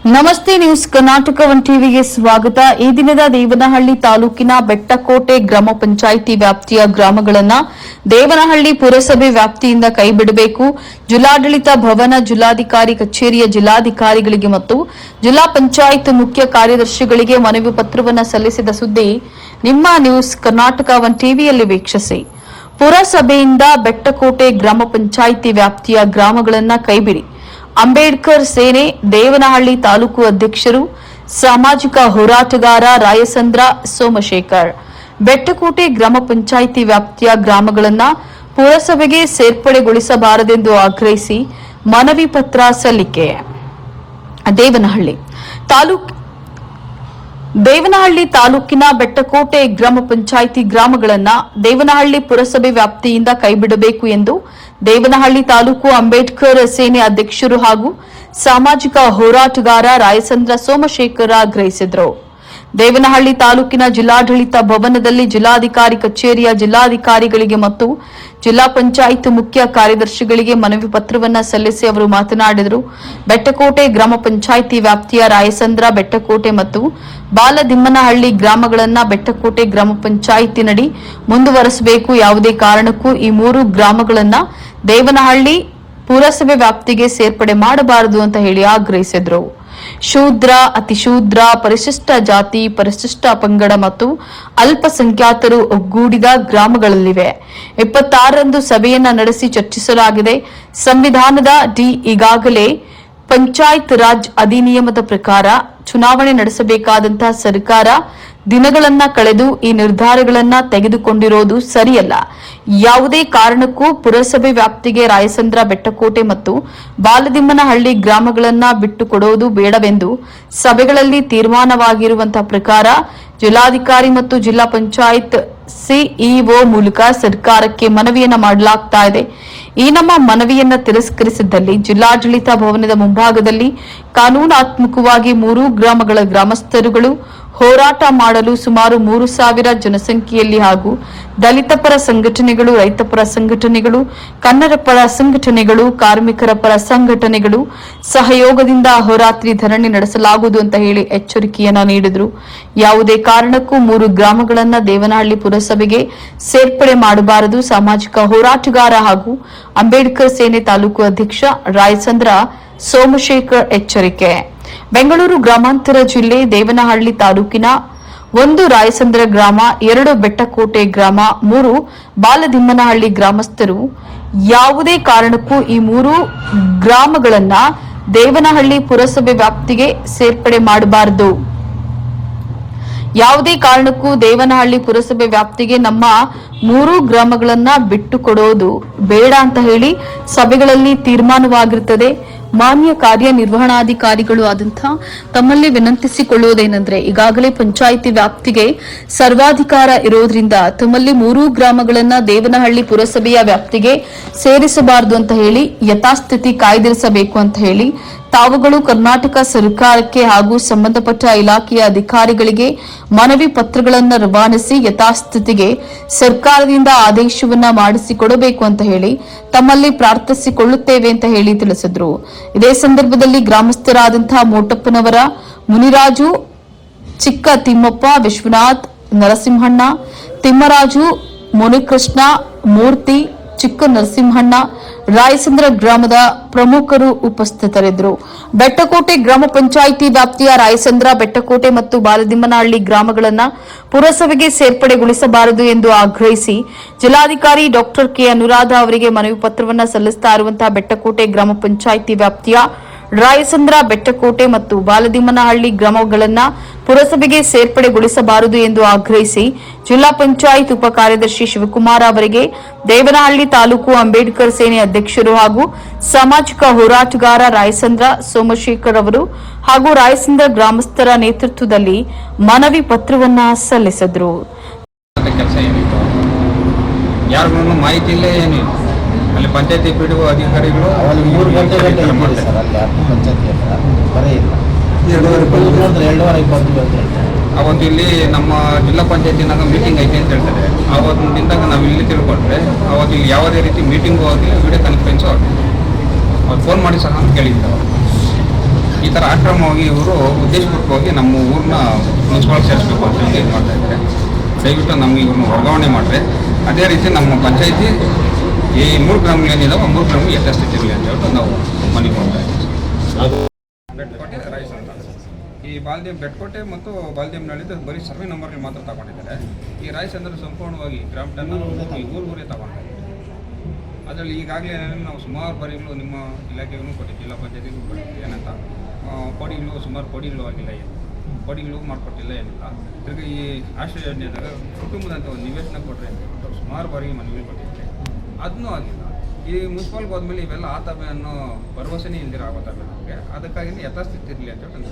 ನಮಸ್ತೆ news Karnataka one ಟಿವಿಗೆ ಸ್ವಾಗತ. ಈ ದಿನದ ದೇವನಹಳ್ಳಿ ತಾಲೂಕಿನ ಬೆಟ್ಟಕೋಟೆ ಗ್ರಾಮ ಪಂಚಾಯಿತಿ ವ್ಯಾಪ್ತಿಯ ಗ್ರಾಮಗಳನ್ನು ದೇವನಹಳ್ಳಿ ಪುರಸಭೆ ವ್ಯಾಪ್ತಿಯಿಂದ ಕೈಬಿಡಬೇಕು. ಜಿಲ್ಲಾಡಳಿತ ಭವನ, ಜಿಲ್ಲಾಧಿಕಾರಿ ಕಚೇರಿಯ ಜಿಲ್ಲಾಧಿಕಾರಿಗಳಿಗೆ ಮತ್ತು ಜಿಲ್ಲಾ ಪಂಚಾಯತ್ ಮುಖ್ಯ ಕಾರ್ಯದರ್ಶಿಗಳಿಗೆ ಮನವಿ ಪತ್ರವನ್ನು ಸಲ್ಲಿಸಿದ ಸುದ್ದಿ ನಿಮ್ಮ ನ್ಯೂಸ್ ಕರ್ನಾಟಕ ಒನ್ ಟಿವಿಯಲ್ಲಿ ವೀಕ್ಷಿಸಿ. ಪುರಸಭೆಯಿಂದ ಬೆಟ್ಟಕೋಟೆ ಗ್ರಾಮ ಪಂಚಾಯಿತಿ ವ್ಯಾಪ್ತಿಯ ಗ್ರಾಮಗಳನ್ನು ಕೈಬಿಡಿ. ಅಂಬೇಡ್ಕರ್ ಸೇನೆ ದೇವನಹಳ್ಳಿ ತಾಲೂಕು ಅಧ್ಯಕ್ಷರು ಸಾಮಾಜಿಕ ಹೋರಾಟಗಾರ ರಾಯಸಂದ್ರ ಸೋಮಶೇಖರ್. ಬೆಟ್ಟಕೋಟೆ ಗ್ರಾಮ ಪಂಚಾಯಿತಿ ವ್ಯಾಪ್ತಿಯ ಗ್ರಾಮಗಳನ್ನು ಪುರಸಭೆಗೆ ಸೇರ್ಪಡೆಗೊಳಿಸಬಾರದೆಂದು ಆಗ್ರಹಿಸಿ ಮನವಿ ಪತ್ರ ಸಲ್ಲಿಕೆ. ದೇವನಹಳ್ಳಿ ತಾಲೂಕಿನ ಬೆಟ್ಟಕೋಟೆ ಗ್ರಾಮ ಪಂಚಾಯಿತಿ ಗ್ರಾಮಗಳನ್ನು ದೇವನಹಳ್ಳಿ ಪುರಸಭೆ ವ್ಯಾಪ್ತಿಯಿಂದ ಕೈಬಿಡಬೇಕು ಎಂದು ದೇವನಹಳ್ಳಿ ತಾಲೂಕು ಅಂಬೇಡ್ಕರ್ ಸೇನೆ ಅಧ್ಯಕ್ಷರು ಹಾಗೂ ಸಾಮಾಜಿಕ ಹೋರಾಟಗಾರ ರಾಯಸಂದ್ರ ಸೋಮಶೇಖರ್ ಆಗ್ರಹಿಸಿದರು. ದೇವನಹಳ್ಳಿ ತಾಲೂಕಿನ ಜಿಲ್ಲಾಡಳಿತ ಭವನದಲ್ಲಿ ಜಿಲ್ಲಾಧಿಕಾರಿ ಕಚೇರಿಯ ಜಿಲ್ಲಾಧಿಕಾರಿಗಳಿಗೆ ಮತ್ತು ಜಿಲ್ಲಾ ಪಂಚಾಯತ್ ಮುಖ್ಯ ಕಾರ್ಯದರ್ಶಿಗಳಿಗೆ ಮನವಿ ಪತ್ರವನ್ನು ಸಲ್ಲಿಸಿ ಅವರು ಮಾತನಾಡಿದರು. ಬೆಟ್ಟಕೋಟೆ ಗ್ರಾಮ ಪಂಚಾಯಿತಿ ವ್ಯಾಪ್ತಿಯ ರಾಯಸಂದ್ರ, ಬೆಟ್ಟಕೋಟೆ ಮತ್ತು ಬಾಲದಿಮ್ಮನಹಳ್ಳಿ ಗ್ರಾಮಗಳನ್ನು ಬೆಟ್ಟಕೋಟೆ ಗ್ರಾಮ ಪಂಚಾಯಿತಿನಡಿ ಮುಂದುವರೆಸಬೇಕು. ಯಾವುದೇ ಕಾರಣಕ್ಕೂ ಈ ಮೂರು ಗ್ರಾಮಗಳನ್ನು ದೇವನಹಳ್ಳಿ ಪುರಸಭೆ ವ್ಯಾಪ್ತಿಗೆ ಸೇರ್ಪಡೆ ಮಾಡಬಾರದು ಅಂತ ಹೇಳಿ ಆಗ್ರಹಿಸಿದರು. ಶೂದ್ರ, ಅತಿಶೂದ್ರ, ಪರಿಶಿಷ್ಟ ಜಾತಿ, ಪರಿಶಿಷ್ಟ ಪಂಗಡ ಮತ್ತು ಅಲ್ಪಸಂಖ್ಯಾತರು ಒಗ್ಗೂಡಿದ ಗ್ರಾಮಗಳಲ್ಲಿವೆ. 26ರಂದು ಸಭೆಯನ್ನ ನಡೆಸಿ ಚರ್ಚಿಸಲಾಗಿದೆ. ಸಂವಿಧಾನದ ಈಗಾಗಲೇ ಪಂಚಾಯತ್ ರಾಜ್ ಅಧಿನಿಯಮದ ಪ್ರಕಾರ ಚುನಾವಣೆ ನಡೆಸಬೇಕಾದಂತಹ ಸರ್ಕಾರ ದಿನಗಳನ್ನ ಕಳೆದು ಈ ನಿರ್ಧಾರಗಳನ್ನ ತೆಗೆದುಕೊಂಡಿರೋದು ಸರಿಯಲ್ಲ. ಯಾವುದೇ ಕಾರಣಕ್ಕೂ ಪುರಸಭೆ ವ್ಯಾಪ್ತಿಗೆ ರಾಯಸಂದ್ರ, ಬೆಟ್ಟಕೋಟೆ ಮತ್ತು ಬಾಲದಿಮ್ಮನಹಳ್ಳಿ ಗ್ರಾಮಗಳನ್ನ ಬಿಟ್ಟುಕೊಡುವುದು ಬೇಡವೆಂದು ಸಭೆಗಳಲ್ಲಿ ತೀರ್ಮಾನವಾಗಿರುವಂತಹ ಪ್ರಕಾರ ಜಿಲ್ಲಾಧಿಕಾರಿ ಮತ್ತು ಜಿಲ್ಲಾ ಪಂಚಾಯತ್ ಸಿಇಒ ಮೂಲಕ ಸರ್ಕಾರಕ್ಕೆ ಮನವಿಯನ್ನ ಮಾಡಲಾಗ್ತಾ ಇದೆ. ಈ ನಮ್ಮ ಮನವಿಯನ್ನ ತಿರಸ್ಕರಿಸಿದ್ದಲ್ಲಿ ಜಿಲ್ಲಾಡಳಿತ ಭವನದ ಮುಂಭಾಗದಲ್ಲಿ ಕಾನೂನಾತ್ಮಕವಾಗಿ ಮೂರು ಗ್ರಾಮಗಳ ಗ್ರಾಮಸ್ಥರುಗಳು ಹೋರಾಟ ಮಾಡಲು ಸುಮಾರು 3,000 ಜನಸಂಖ್ಯೆಯಲ್ಲಿ ಹಾಗೂ ದಲಿತ ಪರ ಸಂಘಟನೆಗಳು, ರೈತ ಪರ ಸಂಘಟನೆಗಳು, ಕನ್ನಡ ಪರ ಸಂಘಟನೆಗಳು, ಕಾರ್ಮಿಕರ ಪರ ಸಂಘಟನೆಗಳು ಸಹಯೋಗದಿಂದ ಅಹೋರಾತ್ರಿ ಧರಣಿ ನಡೆಸಲಾಗುವುದು ಅಂತ ಹೇಳಿ ಎಚ್ಚರಿಕೆಯನ್ನ ನೀಡಿದರು. ಯಾವುದೇ ಕಾರಣಕ್ಕೂ ಮೂರು ಗ್ರಾಮಗಳನ್ನ ದೇವನಹಳ್ಳಿ ಪುರಸಭೆಗೆ ಸೇರ್ಪಡೆ ಮಾಡಬಾರದು. ಸಾಮಾಜಿಕ ಹೋರಾಟಗಾರ ಹಾಗೂ ಅಂಬೇಡ್ಕರ್ ಸೇನೆ ತಾಲೂಕು ಅಧ್ಯಕ್ಷ ರಾಯಸಂದ್ರ ಸೋಮಶೇಖರ್ ಎಚ್ಚರಿಕೆ. ಬೆಂಗಳೂರು ಗ್ರಾಮಾಂತರ ಜಿಲ್ಲೆ ದೇವನಹಳ್ಳಿ ತಾಲೂಕಿನ 1 ರಾಯಸಂದ್ರ ಗ್ರಾಮ, 2 ಬೆಟ್ಟಕೋಟೆ ಗ್ರಾಮ, 3 ಬಾಲದಿಮ್ಮನಹಳ್ಳಿ ಗ್ರಾಮಸ್ಥರು ಯಾವುದೇ ಕಾರಣಕ್ಕೂ ಈ ಮೂರು ಗ್ರಾಮಗಳನ್ನ ದೇವನಹಳ್ಳಿ ಪುರಸಭೆ ವ್ಯಾಪ್ತಿಗೆ ಸೇರ್ಪಡೆ ಮಾಡಬಾರದು. ಯಾವುದೇ ಕಾರಣಕ್ಕೂ ದೇವನಹಳ್ಳಿ ಪುರಸಭೆ ವ್ಯಾಪ್ತಿಗೆ ನಮ್ಮ ಮೂರು ಗ್ರಾಮಗಳನ್ನ ಬಿಟ್ಟುಕೊಡೋದು ಬೇಡ ಅಂತ ಹೇಳಿ ಸಭೆಗಳಲ್ಲಿ ತೀರ್ಮಾನವಾಗಿರುತ್ತದೆ. ಮಾನ್ಯ ಕಾರ್ಯನಿರ್ವಹಣಾಧಿಕಾರಿಗಳು ಆದಂತಹ ತಮ್ಮಲ್ಲಿ ವಿನಂತಿಸಿಕೊಳ್ಳುವುದೇನೆಂದ್ರೆ, ಈಗಾಗಲೇ ಪಂಚಾಯಿತಿ ವ್ಯಾಪ್ತಿಗೆ ಸರ್ವಾಧಿಕಾರ ಇರೋದ್ರಿಂದ ತಮ್ಮಲ್ಲಿ ಮೂರು ಗ್ರಾಮಗಳನ್ನ ದೇವನಹಳ್ಳಿ ಪುರಸಭೆಯ ವ್ಯಾಪ್ತಿಗೆ ಸೇರಿಸಬಾರದು ಅಂತ ಹೇಳಿ ಯಥಾಸ್ಥಿತಿ ಕಾಯ್ದಿರಿಸಬೇಕು ಅಂತ ಹೇಳಿ ತಾವುಗಳು ಕರ್ನಾಟಕ ಸರ್ಕಾರಕ್ಕೆ ಹಾಗೂ ಸಂಬಂಧಪಟ್ಟ ಇಲಾಖೆಯ ಅಧಿಕಾರಿಗಳಿಗೆ ಮನವಿ ಪತ್ರಗಳನ್ನು ರವಾನಿಸಿ ಯಥಾಸ್ಥಿತಿಗೆ ಸರ್ಕಾರದಿಂದ ಆದೇಶವನ್ನ ಮಾಡಿಸಿಕೊಡಬೇಕು ಅಂತ ಹೇಳಿ ತಮ್ಮಲ್ಲಿ ಪ್ರಾರ್ಥಿಸಿಕೊಳ್ಳುತ್ತೇವೆ ಅಂತ ಹೇಳಿ ತಿಳಿಸಿದ್ರು. ಇದೇ ಸಂದರ್ಭದಲ್ಲಿ ಗ್ರಾಮಸ್ಥರಾದಂತಹ ಮೋಟಪ್ಪನವರ, ಮುನಿರಾಜು, ಚಿಕ್ಕ ತಿಮ್ಮಪ್ಪ, ವಿಶ್ವನಾಥ್, ನರಸಿಂಹಣ್ಣ, ತಿಮ್ಮರಾಜು, ಮುನಿಕೃಷ್ಣ, ಮೂರ್ತಿ, ಚಿಕ್ಕ ನರಸಿಂಹಣ್ಣ, ರಾಯಸಂದ್ರ ಗ್ರಾಮದ ಪ್ರಮುಖರು ಉಪಸ್ಥಿತರಿದ್ದರು. ಬೆಟ್ಟಕೋಟೆ ಗ್ರಾಮ ಪಂಚಾಯಿತಿ ವ್ಯಾಪ್ತಿಯ ರಾಯಸಂದ್ರ, ಬೆಟ್ಟಕೋಟೆ ಮತ್ತು ಬಾಲದಿಮ್ಮನಹಳ್ಳಿ ಗ್ರಾಮಗಳನ್ನು ಪುರಸಭೆಗೆ ಸೇರ್ಪಡೆಗೊಳಿಸಬಾರದು ಎಂದು ಆಗ್ರಹಿಸಿ ಜಿಲ್ಲಾಧಿಕಾರಿ ಡಾಕ್ಟರ್ ಕೆ ಅನುರಾಧ ಅವರಿಗೆ ಮನವಿ ಪತ್ರವನ್ನು ಸಲ್ಲಿಸುತ್ತಾ ಇರುವಂತಹ ಬೆಟ್ಟಕೋಟೆ ಗ್ರಾಮ ಪಂಚಾಯಿತಿ ವ್ಯಾಪ್ತಿಯ ರಾಯಸಂದ್ರ, ಬೆಟ್ಟಕೋಟೆ ಮತ್ತು ಬಾಲದಿಮ್ಮನಹಳ್ಳಿ ಗ್ರಾಮಗಳನ್ನು ಪುರಸಭೆಗೆ ಸೇರ್ಪಡೆಗೊಳಿಸಬಾರದು ಎಂದು ಆಗ್ರಹಿಸಿ ಜಿಲ್ಲಾ ಪಂಚಾಯತ್ ಉಪ ಕಾರ್ಯದರ್ಶಿ ಶಿವಕುಮಾರ್ ಅವರಿಗೆ ದೇವನಹಳ್ಳಿ ತಾಲೂಕು ಅಂಬೇಡ್ಕರ್ ಸೇನೆ ಅಧ್ಯಕ್ಷರು ಹಾಗೂ ಸಾಮಾಜಿಕ ಹೋರಾಟಗಾರ ರಾಯಸಂದ್ರ ಸೋಮಶೇಖರ್ ಅವರು ಹಾಗೂ ರಾಯಸಂದ್ರ ಗ್ರಾಮಸ್ಥರ ನೇತೃತ್ವದಲ್ಲಿ ಮನವಿ ಪತ್ರವನ್ನ ಸಲ್ಲಿಸಿದರು. ಅಲ್ಲಿ ಪಂಚಾಯತಿ ಪಿಡಿಒ ಅಧಿಕಾರಿಗಳು ಅವತ್ತು ಇಲ್ಲಿ ನಮ್ಮ ಜಿಲ್ಲಾ ಪಂಚಾಯತಿನಾಗ ಮೀಟಿಂಗ್ ಐತೆ ಅಂತ ಹೇಳ್ತಾರೆ. ಅವತ್ತಿನಿಂದ ನಾವು ಇಲ್ಲಿ ತಿಳ್ಕೊಂಡ್ರೆ ಅವತ್ತು ಇಲ್ಲಿ ಯಾವುದೇ ರೀತಿ ಮೀಟಿಂಗು ಆಗಲಿ, ವಿಡಿಯೋ ಕಾನ್ಫರೆನ್ಸು ಆಗಲಿ, ಅವ್ರು ಫೋನ್ ಮಾಡಿ ಸಹ ಅಂತ ಕೇಳಿದ್ರು. ಈ ಥರ ಆಕ್ರಮವಾಗಿ ಇವರು ಉದ್ದೇಶಪೂರ್ವಕವಾಗಿ ನಮ್ಮ ಊರನ್ನ ಮುನ್ಸಿಪಾಲ್ ಸೇರಿಸಬೇಕು ಅಂತ ಹೇಳಿ ಇದು ಮಾಡ್ತಾ ಇದ್ದಾರೆ. ದಯವಿಟ್ಟು ನಮ್ಗೆ ಇವ್ರನ್ನ ವರ್ಗಾವಣೆ ಮಾಡಿದ್ರೆ ಅದೇ ರೀತಿ ನಮ್ಮ ಪಂಚಾಯತಿ ಈ 3 ಗ್ರಾಮಗಳೇನಿದಾವೆ 3 ಗ್ರಾಮಗಳು ಯಥಾಸ್ಥಿತಿ ಇರಲಿ ಅಂತ ಹೇಳ್ಬಿಟ್ಟು ನಾವು ಮನವಿ ಮಾಡ್ತಾ ಇದ್ದೀವಿ. ಬೆಟ್ಕೋಟೆ ರೈಸ್ ಅಂತ ಈ ಬೆಟ್ಕೋಟೆ ಮತ್ತು ಬಾಲ್ದೇವ್ನಹಳ್ಳಿದು ಬರೀ ಸರ್ವೆ ನಂಬರ್ಗಳು ಮಾತ್ರ ತಗೊಂಡಿದ್ದಾರೆ. ಈ ರೈಸ್ ಅಂದರೆ ಸಂಪೂರ್ಣವಾಗಿ ಗ್ರಾಮ ಟನ್ ಊರೇ ತಗೊಂಡಿದ್ದಾರೆ. ಅದರಲ್ಲಿ ಈಗಾಗಲೇ ನಾವು ಸುಮಾರು ಬಾರಿಗಳು ನಿಮ್ಮ ಇಲಾಖೆಗೂ ಕೊಟ್ಟಿದ್ದೀವಿ, ಜಿಲ್ಲಾ ಪಂಚಾಯತಿಗೂ ಕೊಟ್ಟಿದ್ದೀವಿ. ಏನಂತ ಕೋಡಿಗಳು ಸುಮಾರು ಕೋಡಿಗಳು ಆಗಿಲ್ಲ, ಏನು ಕೋಡಿಗಳು ಮಾಡಿಕೊಟ್ಟಿಲ್ಲ, ಏನಿಲ್ಲ. ತಿರ್ಗಿ ಈ ಆಶ್ರಯ ಯೋಜನೆದಾಗ ಕುಟುಂಬದಂತ ಒಂದು ನಿವೇಶನ ಕೊಟ್ಟರೆ ಅಂತ ಸುಮಾರು ಬಾರಿಗೆ ಮನವಿ ಕೊಟ್ಟಿದ್ದೆ, ಅದನ್ನೂ ಆಗಿಲ್ಲ. ಈ ಮುನ್ಸಿಪಾಲ್ಗೆ ಹೋದ್ಮೇಲೆ ಇವೆಲ್ಲ ಆತವೆ ಅನ್ನೋ ಭರವಸೆನೇ ಇಲ್ದಿರ ಆಗೋತವೆ ನಮಗೆ. ಅದಕ್ಕಾಗಿ ಯಥಾಸ್ಥಿತಿ ಇರಲಿ ಅಂತ ಹೇಳಿ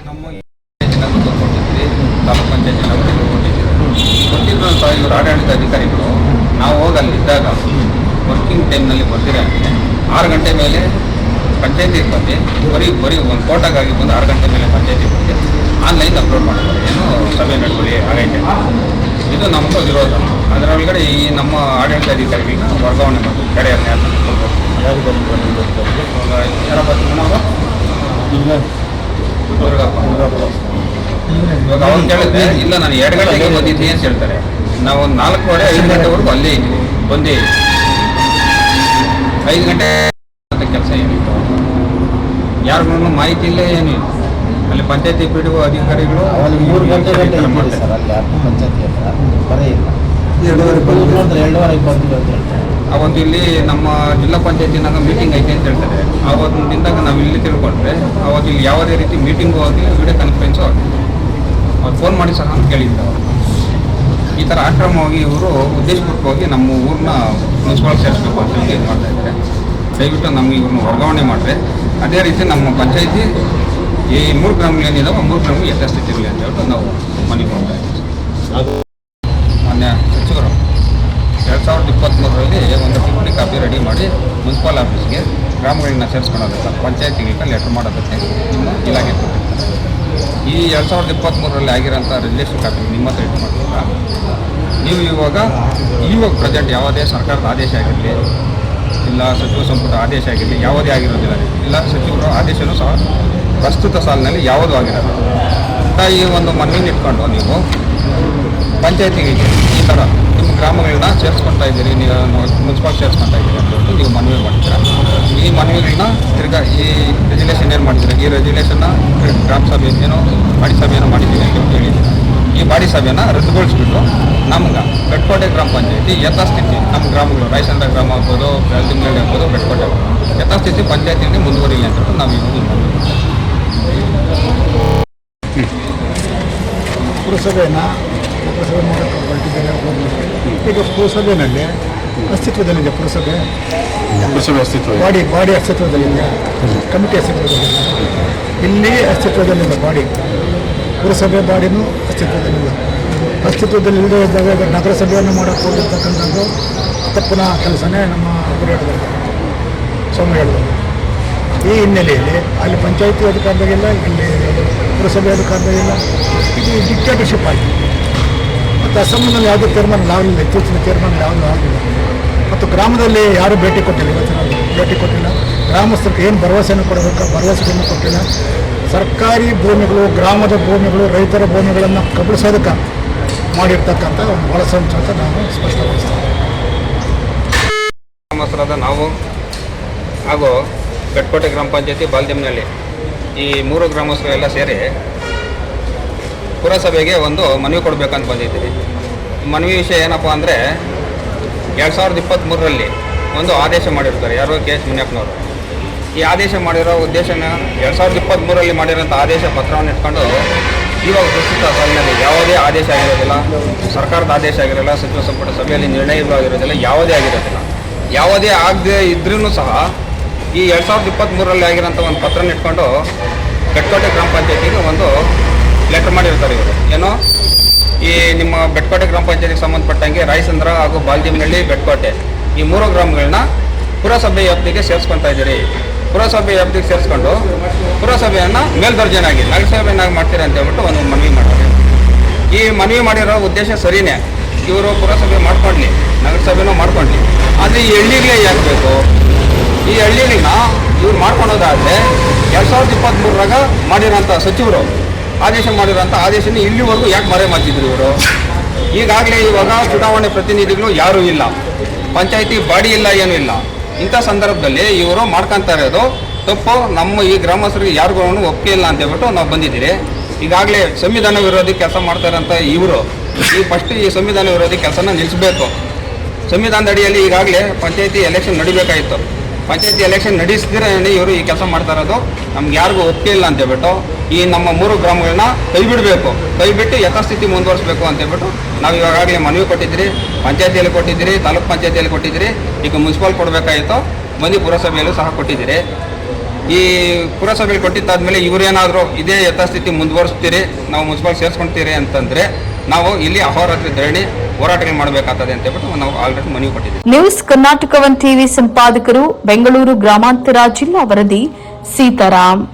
ನಮ್ಮ ಕೊಟ್ಟಿದ್ವಿ, ತಾಲೂಕು ಪಂಚಾಯತಿ ಕೊಟ್ಟಿದ್ರು ಅಂತ ಇವರು ಆಡಳಿತ ಅಧಿಕಾರಿಗಳು ನಾವು ಹೋಗಿ ಅಲ್ಲಿದ್ದಾಗ ವರ್ಕಿಂಗ್ ಟೈಮ್ನಲ್ಲಿ ಬರ್ತೀರ 6 ಗಂಟೆ ಮೇಲೆ ಪಂಚಾಯತಿಗೆ ಬಂದು ಬರೀ ಒಂದು ಫೋಟೋಗಾಗಿ ಬಂದು 6 ಗಂಟೆ ಮೇಲೆ ಪಂಚಾಯತಿಗೆ ಬಂದು ಆನ್ಲೈನ್ ಅಪ್ಲೋಡ್ ಮಾಡ್ತಾರೆ. ಏನೋ ಸಭೆ ನಡುವಳಿ ಆಗೈತೆ, ಇದು ನಮಗೂ ವಿರೋಧ. ಅದರೊಳಗಡೆ ಈ ನಮ್ಮ ಆಡಳಿತ ಅಧಿಕಾರಿಗಳನ್ನ ವರ್ಗಾವಣೆ ಮಾಡ್ತೀವಿ. ಕಡೆ ಇವಾಗ ಅವ್ರು ಕೇಳಿದ್ರೆ ಇಲ್ಲ ನಾನು 2 ಗಂಟೆಗೆ ಬಂದಿದ್ದೀನಿ ಅಂತ ಹೇಳ್ತಾರೆ. ನಾವು ಒಂದು 4:15 5 ಗಂಟೆವರೆಗೂ ಅಲ್ಲೇ ಇದ್ದೀವಿ, ಬಂದೇ 5 ಗಂಟೆ ಕೆಲಸ ಏನಿತ್ತು, ಯಾರಿಗೂ ಮಾಹಿತಿ ಇಲ್ಲ, ಏನಿಲ್ಲ. ಅಲ್ಲಿ ಪಂಚಾಯತಿ ಬಿಡುವ ಅಧಿಕಾರಿಗಳು 3 ಗಂಟೆ ಸರ್ ಅಲ್ಲಿ ಪಂಚಾಯತಿ ಬರೇ ಇಲ್ಲ, 2:30 ಬಂದಿಲ್ಲ ಅಂತ ಹೇಳ್ತಾರೆ. ಅವತ್ತು ಇಲ್ಲಿ ನಮ್ಮ ಜಿಲ್ಲಾ ಪಂಚಾಯತಿನಾಗ ಮೀಟಿಂಗ್ ಐತೆ ಅಂತ ಹೇಳ್ತಾರೆ. ಆವತ್ತಿನಿಂದಾಗ ನಾವು ಇಲ್ಲಿ ತಿಳ್ಕೊಂಡ್ರೆ ಅವತ್ತು ಇಲ್ಲಿ ಯಾವುದೇ ರೀತಿ ಮೀಟಿಂಗು ಆಗಲಿ, ವಿಡಿಯೋ ಕಾನ್ಫರೆನ್ಸು ಆಗಲಿ, ಅವ್ರು ಫೋನ್ ಮಾಡಿ ಸಹ ಕೇಳಿದ್ರು. ಈ ಥರ ಆಕ್ರಮವಾಗಿ ಇವರು ಉದ್ದೇಶಪೂರ್ವಕವಾಗಿ ನಮ್ಮ ಊರನ್ನ ಮುನ್ಸಿಪಾಲ್ ಸೇರಿಸಬೇಕು ಅಂತ ಹೇಳಿ ಇದು ಮಾಡ್ತಾ ಇದ್ದಾರೆ. ದಯವಿಟ್ಟು ನಮ್ಗೆ ಇವ್ರನ್ನ ವರ್ಗಾವಣೆ ಮಾಡಿದ್ರೆ ಅದೇ ರೀತಿ ನಮ್ಮ ಪಂಚಾಯತಿ ಈ 3 ಗ್ರಾಮಗಳೇನಿದಾವೆ 3 ಗ್ರಾಮಗಳು ಯಥಾಸ್ಥಿತಿ ಇರಲಿ ಅಂತ ಹೇಳ್ಬಿಟ್ಟು ನಾವು ಮನವಿ ಮಾಡ್ತಾ ಇದ್ದೀವಿ. ಮಾನ್ಯ ಸಚಿವರು 2023ರಲ್ಲಿ ಒಂದು ಟಿಪ್ಪಣಿ ಕಾಪಿ ರೆಡಿ ಮಾಡಿ ಮುನ್ಸಿಪಾಲ್ ಆಫೀಸ್ಗೆ ಗ್ರಾಮಗಳನ್ನ ಸೇರಿಸ್ಕೊಳ್ಳೋದಕ್ಕೆ ಪಂಚಾಯತಿಗೆ ಲೆಟರ್ ಮಾಡೋದಕ್ಕೆ ನಿಮ್ಮ ಇಲಾಖೆ ಕೊಟ್ಟಿರ್ತಾರೆ. ಈ 2023ರಲ್ಲಿ ಆಗಿರೋಂಥ ರಿಜಿಸ್ಟ್ರೇಷನ್ ಕಾಪಿ ನಿಮ್ಮ ಹತ್ರ ಇಟ್ಟು ಮಾಡ್ತೀರಾ. ನೀವು ಇವಾಗ ಪ್ರೆಸೆಂಟ್ ಯಾವುದೇ ಸರ್ಕಾರದ ಆದೇಶ ಆಗಿರಲಿ, ಇಲ್ಲ ಸಚಿವ ಸಂಪುಟ ಆದೇಶ ಆಗಿರಲಿ, ಯಾವುದೇ ಆಗಿರೋದಿಲ್ಲ, ಇಲ್ಲ ಸಚಿವರ ಆದೇಶನೂ ಸಹ ಪ್ರಸ್ತುತ ಸಾಲಿನಲ್ಲಿ ಯಾವುದೂ ಆಗಿರೋಲ್ಲ ಅಂತ ಈ ಒಂದು ಮನವಿನ ಇಟ್ಕೊಂಡು ನೀವು ಪಂಚಾಯತಿಗೆ ಈ ಥರ ನಿಮ್ಮ ಗ್ರಾಮಗಳನ್ನ ಸೇರಿಸ್ಕೊಳ್ತಾ ಇದ್ದೀರಿ, ನೀವು ಮುನ್ಸಿಪಾಲ್ ಸೇರಿಸ್ಕೊಳ್ತಾ ಇದ್ದೀರಿ ಅಂತ ಹೇಳ್ಬಿಟ್ಟು ನೀವು ಮನವಿ ಮಾಡ್ತೀರಾ. ಈ ಮನವಿಗಳನ್ನ ತಿರ್ಗಾ ಈ ರೆಜುಲೇಷನ್ ಏನು ಮಾಡಿದ್ದೀರಾ, ಈ ರೆಜುಲೇಷನ್ನ ಗ್ರಾಮ ಸಭೆ ಏನೋ ಬಾಡಿ ಸಭೆಯನ್ನು ಮಾಡಿದ್ದೀವಿ ಅಂತ ಹೇಳಿದ್ದೀರಾ. ಈ ಬಾಡಿ ಸಭೆಯನ್ನು ರದ್ದುಗೊಳಿಸ್ಬಿಟ್ಟು ನಮ್ಗೆ ಬೆಟ್ಕೋಟೆ ಗ್ರಾಮ ಪಂಚಾಯತಿ ಯಥಾಸ್ಥಿತಿ ನಮ್ಮ ಗ್ರಾಮಗಳು ರಾಯಚಂದ್ರ ಗ್ರಾಮ ಆಗ್ಬೋದು, ಬೆಳ್ತಿಂಗಳ್ಳಿ ಆಗ್ಬೋದು, ಬೆಟ್ಕೋಟೆ ಯಥಾಸ್ಥಿತಿ ಪಂಚಾಯತಿಯಲ್ಲಿ ಮುಂದುವರಿಲಿ ಅಂತ ಹೇಳ್ಬಿಟ್ಟು ನಾವು ಇವಾಗ ಪುರಸಭೆಯನ್ನು ಮಾಡೋಕ್ಕೆ ಹೊರಟಿದ್ದಾರೆ. ಈಗ ಪುರಸಭೆಯಲ್ಲಿ ಅಸ್ತಿತ್ವದಲ್ಲಿದೆ. ಪುರಸಭೆ ಬಾಡಿ ಅಸ್ತಿತ್ವದಲ್ಲಿದೆ, ಕಮಿಟಿ ಅಸ್ತಿತ್ವದಲ್ಲಿದೆ. ಇಲ್ಲಿ ಅಸ್ತಿತ್ವದಲ್ಲಿಲ್ಲ ಬಾಡಿ, ಪುರಸಭೆ ಬಾಡಿನೂ ಅಸ್ತಿತ್ವದಲ್ಲಿಲ್ಲದೆ ಇದ್ದಾಗ ನಗರಸಭೆಯನ್ನು ಮಾಡೋಕ್ಕೆ ಹೋಗಿರ್ತಕ್ಕಂಥದ್ದು ತಪ್ಪಿನ ಕೆಲಸನೇ ನಮ್ಮ ಗುರಿಯಾಟದಲ್ಲಿ ಸೋಮಣ್ಣ ಹೇಳಿದರು. ಈ ಹಿನ್ನೆಲೆಯಲ್ಲಿ ಅಲ್ಲಿ ಪಂಚಾಯತಿ ಅಧಿಕಾರದಾಗಿಲ್ಲ, ಇಲ್ಲಿ ಪುರಸಭೆ ಅಧಿಕಾರದಾಗಿಲ್ಲ, ಇದು ಡಿಕ್ಟೇಟರ್ಶಿಪ್ ಆಗಿದೆ. ಮತ್ತು ಅಸೆಂಬ್ಲಿನಲ್ಲಿ ಯಾವುದೇ ತೀರ್ಮಾನ ಆಗಲಿಲ್ಲ, ಇತ್ತೀಚಿನ ತೀರ್ಮಾನ ಯಾವುದೂ ಆಗಲಿಲ್ಲ. ಮತ್ತು ಗ್ರಾಮದಲ್ಲಿ ಯಾರೂ ಭೇಟಿ ಕೊಟ್ಟಿಲ್ಲ, ಭೇಟಿ ಕೊಟ್ಟಿಲ್ಲ. ಗ್ರಾಮಸ್ಥರಿಗೆ ಏನು ಭರವಸೆಯನ್ನು ಕೊಡಬೇಕು, ಭರವಸೆಯನ್ನು ಕೊಟ್ಟಿಲ್ಲ. ಸರ್ಕಾರಿ ಭೂಮಿಗಳು, ಗ್ರಾಮದ ಭೂಮಿಗಳು, ರೈತರ ಭೂಮಿಗಳನ್ನು ಕಬಳಿಸೋದಕ್ಕೆ ಮಾಡಿರ್ತಕ್ಕಂಥ ಒಂದು ಒಳಸಂಚು ಅಂತ ನಾವು ಸ್ಪಷ್ಟಪಡಿಸ್ತೇವೆ. ಗ್ರಾಮಸ್ಥರಾದ ನಾವು ಹಾಗೂ ಬೆಟ್ಕೋಟೆ ಗ್ರಾಮ ಪಂಚಾಯತಿ ಬಾಲ್ದೇವ್ನಹಳ್ಳಿ ಈ 3 ಗ್ರಾಮಸ್ಥರೆಲ್ಲ ಸೇರಿ ಪುರಸಭೆಗೆ ಒಂದು ಮನವಿ ಕೊಡಬೇಕಂತ ಬಂದಿದ್ದೀವಿ. ಮನವಿ ವಿಷಯ ಏನಪ್ಪ ಅಂದರೆ 2023ರಲ್ಲಿ ಒಂದು ಆದೇಶ ಮಾಡಿರ್ತಾರೆ, ಯಾರೋ ಕೆ ಎಸ್ ಮುನಿಯಪ್ಪನವರು. ಈ ಆದೇಶ ಮಾಡಿರೋ ಉದ್ದೇಶನ 2023ರಲ್ಲಿ ಮಾಡಿರೋಂಥ ಆದೇಶ ಪತ್ರವನ್ನು ಇಟ್ಕೊಂಡು ಇವಾಗ ಪ್ರಸ್ತುತ ಸಾಲಿನಲ್ಲಿ ಯಾವುದೇ ಆದೇಶ ಆಗಿರೋದಿಲ್ಲ, ಸರ್ಕಾರದ ಆದೇಶ ಆಗಿರೋಲ್ಲ, ಸಚಿವ ಸಂಪುಟ ಸಭೆಯಲ್ಲಿ ನಿರ್ಣಯಗಳು ಆಗಿರೋದಿಲ್ಲ, ಯಾವುದೇ ಆಗಿರೋದಿಲ್ಲ. ಯಾವುದೇ ಆಗದೆ ಇದ್ರೂ ಸಹ ಈ 2023ರಲ್ಲಿ ಆಗಿರೋಂಥ ಒಂದು ಪತ್ರನ ಇಟ್ಕೊಂಡು ಬೆಟ್ಕೋಟೆ ಗ್ರಾಮ ಪಂಚಾಯತಿಗೆ ಒಂದು ಲೆಟರ್ ಮಾಡಿರ್ತಾರೆ ಇವರು. ಏನೋ ಈ ನಿಮ್ಮ ಬೆಟ್ಕೋಟೆ ಗ್ರಾಮ ಪಂಚಾಯತಿಗೆ ಸಂಬಂಧಪಟ್ಟಂಗೆ ರಾಯಚಂದ್ರ ಹಾಗೂ ಬಾಲ್ದೇವ್ನಹಳ್ಳಿ, ಬೆಟ್ಕೋಟೆ ಈ 3 ಗ್ರಾಮಗಳನ್ನ ಪುರಸಭೆ ವ್ಯಾಪ್ತಿಗೆ ಸೇರಿಸ್ಕೊತಾ ಇದ್ದೀರಿ. ಪುರಸಭೆ ವ್ಯಾಪ್ತಿಗೆ ಸೇರಿಸ್ಕೊಂಡು ಪುರಸಭೆಯನ್ನು ಮೇಲ್ದರ್ಜೆನಾಗಿ ನಗರಸಭೆಯನ್ನಾಗಿ ಮಾಡ್ತೀರಿ ಅಂತ ಹೇಳ್ಬಿಟ್ಟು ಒಂದು ಮನವಿ ಮಾಡ್ತಾರೆ. ಈ ಮನವಿ ಮಾಡಿರೋ ಉದ್ದೇಶ ಸರಿಯೇ, ಇವರು ಪುರಸಭೆ ಮಾಡ್ಕೊಳ್ಳಿ, ನಗರಸಭೆನೂ ಮಾಡ್ಕೊಳ್ಳಿ. ಆದರೆ ಈ ಹಳ್ಳಿಗಳೇ ಯಾಕೆ ಬೇಕು? ಈ ಹಳ್ಳಿಗಳನ್ನ ಇವ್ರು ಮಾಡ್ಕೊಳೋದಾದ್ರೆ 2023 ಮಾಡಿರೋಂಥ ಸಚಿವರು ಆದೇಶ ಮಾಡಿರೋಂಥ ಆದೇಶನ ಇಲ್ಲಿವರೆಗೂ ಯಾಕೆ ಮರೆ ಮಾಚಿದ್ರು ಇವರು? ಈಗಾಗಲೇ ಇವಾಗ ಚುನಾವಣೆ ಪ್ರತಿನಿಧಿಗಳು ಯಾರೂ ಇಲ್ಲ, ಪಂಚಾಯತಿ ಬಾಡಿ ಇಲ್ಲ, ಏನೂ ಇಲ್ಲ. ಇಂಥ ಸಂದರ್ಭದಲ್ಲಿ ಇವರು ಮಾಡ್ಕೊತಾ ಇರೋದು ತಪ್ಪು. ನಮ್ಮ ಈ ಗ್ರಾಮಸ್ಥರಿಗೆ ಯಾರಿಗೂ ಒಪ್ಪಿಗೆ ಇಲ್ಲ ಅಂತ ಹೇಳ್ಬಿಟ್ಟು ನಾವು ಬಂದಿದ್ದೀರಿ. ಈಗಾಗಲೇ ಸಂವಿಧಾನ ವಿರೋಧಿ ಕೆಲಸ ಮಾಡ್ತಾ ಇರೋಂಥ ಇವರು ಈ ಸಂವಿಧಾನ ವಿರೋಧಿ ಕೆಲಸನ ನಿಲ್ಲಿಸಬೇಕು. ಸಂವಿಧಾನದ ಅಡಿಯಲ್ಲಿ ಈಗಾಗಲೇ ಪಂಚಾಯತಿ ಎಲೆಕ್ಷನ್ ನಡಿಬೇಕಾಯಿತು. ಪಂಚಾಯತಿ ಎಲೆಕ್ಷನ್ ನಡೆಸಿದ್ರೆ ಇವರು ಈ ಕೆಲಸ ಮಾಡ್ತಾ ಇರೋದು. ನಮ್ಗೆ ಯಾರಿಗೂ ಒಪ್ಪಿಗೆ ಇಲ್ಲ ಅಂತ ಹೇಳ್ಬಿಟ್ಟು ಈ ನಮ್ಮ 3 ಗ್ರಾಮಗಳನ್ನ ಕೈ ಬಿಟ್ಟು ಯಥಾಸ್ಥಿತಿ ಮುಂದುವರಿಸಬೇಕು ಅಂತ ಹೇಳ್ಬಿಟ್ಟು ನಾವು ಈಗಾಗಲೇ ಮನವಿ ಕೊಟ್ಟಿದ್ದೀರಿ. ಪಂಚಾಯತಿಯಲ್ಲಿ ಕೊಟ್ಟಿದ್ದೀರಿ, ತಾಲೂಕ್ ಪಂಚಾಯತಿಯಲ್ಲಿ ಕೊಟ್ಟಿದ್ದೀರಿ, ಈಗ ಮುನ್ಸಿಪಲ್ ಕೊಡಬೇಕಾಯಿತು, ಮಂದಿ ಪುರಸಭೆಯಲ್ಲೂ ಸಹ ಕೊಟ್ಟಿದ್ದೀರಿ. ಈ ಪುರಸಭೆಯಲ್ಲಿ ಕೊಟ್ಟಿದ್ದಾದ್ಮೇಲೆ ಇವರೇನಾದರೂ ಇದೇ ಯಥಾಸ್ಥಿತಿ ಮುಂದುವರಿಸ್ತೀರಿ, ನಾವು ಮುನ್ಸಿಪಲ್ ಸೇರಿಸ್ಕೊಳ್ತೀರಿ ಅಂತಂದರೆ ನಾವು ಇಲ್ಲಿ ಅಹೋರಾತ್ರಿ ಧರಣಿ ಹೋರಾಟಗಳು ಮಾಡಬೇಕಾಗ್ತದೆ ಅಂತ ಹೇಳ್ಬಿಟ್ಟು ನಾವು ಆಲ್ರೆಡಿ ಮನವಿ ಕೊಟ್ಟಿದ್ದೀವಿ. ನ್ಯೂಸ್ ಕರ್ನಾಟಕ 1 ಟಿವಿ ಸಂಪಾದಕರು, ಬೆಂಗಳೂರು ಗ್ರಾಮಾಂತರ ಜಿಲ್ಲಾ ವರದಿ ಸೀತಾರಾಮ್.